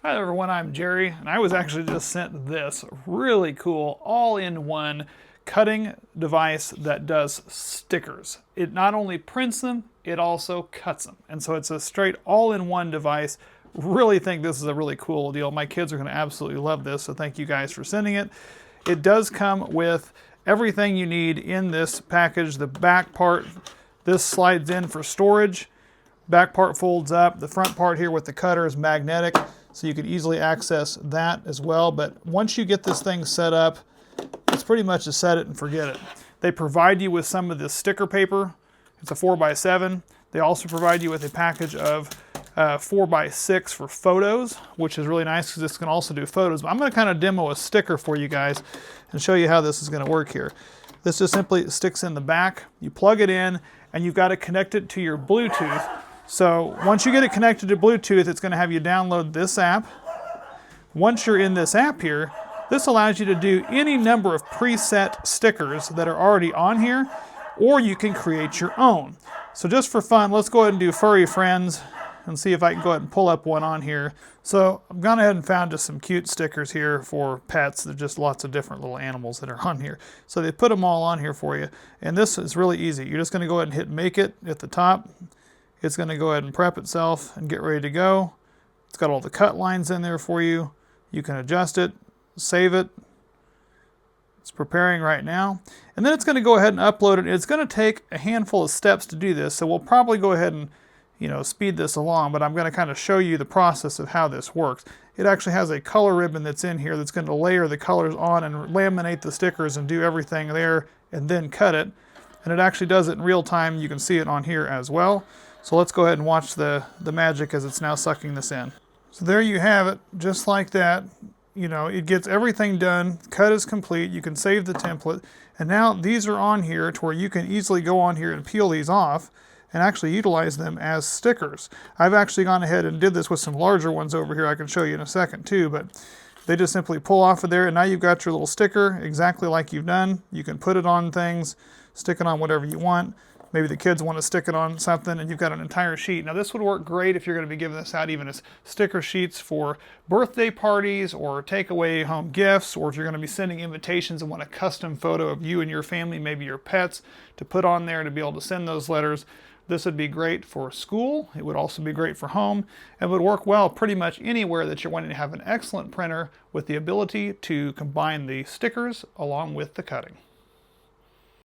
Hi everyone, I'm Jerry, and I was actually just sent this really cool all-in-one cutting device that does stickers. It not only prints them, it also cuts them. And so it's a straight all-in-one device. Really think this is a really cool deal. My kids are going to absolutely love this, so thank you guys for sending it. It does come with everything you need in this package. The back part, this slides in for storage. Back part folds up. The front part here with the cutter is magnetic, so you can easily access that as well. But once you get this thing set up, it's pretty much a set it and forget it. They provide you with some of this sticker paper. It's a 4x7. They also provide you with a package of 4x6 for photos, which is really nice because this can also do photos. But I'm going to kind of demo a sticker for you guys and show you how this is going to work here. This just simply sticks in the back. You plug it in, and you've got to connect it to your Bluetooth. So once you get it connected to Bluetooth, it's going to have you download this app. Once you're in this app here, this allows you to do any number of preset stickers that are already on here, or you can create your own. So just for fun, let's go ahead and do Furry Friends and see if I can go ahead and pull up one on here. So I've gone ahead and found just some cute stickers here for pets. There's just lots of different little animals that are on here. So they put them all on here for you. And this is really easy. You're just going to go ahead and hit Make It at the top. It's going to go ahead and prep itself and get ready to go. It's got all the cut lines in there for you. You can adjust it, save it. It's preparing right now. And then it's going to go ahead and upload it. It's going to take a handful of steps to do this, so we'll probably go ahead and speed this along, but I'm going to kind of show you the process of how this works. It actually has a color ribbon that's in here that's going to layer the colors on and laminate the stickers and do everything there and then cut it. And it actually does it in real time. You can see it on here as well. So let's go ahead and watch the magic as it's now sucking this in. So there you have it, just like that. It gets everything done. Cut is complete. You can save the template. And now these are on here to where you can easily go on here and peel these off and actually utilize them as stickers. I've actually gone ahead and did this with some larger ones over here. I can show you in a second too, but they just simply pull off of there, and now you've got your little sticker exactly like you've done. You can put it on things, stick it on whatever you want. Maybe the kids want to stick it on something and you've got an entire sheet. Now this would work great if you're going to be giving this out even as sticker sheets for birthday parties or takeaway home gifts, or if you're going to be sending invitations and want a custom photo of you and your family, maybe your pets, to put on there to be able to send those letters. This would be great for school. It would also be great for home, and would work well pretty much anywhere that you're wanting to have an excellent printer with the ability to combine the stickers along with the cutting.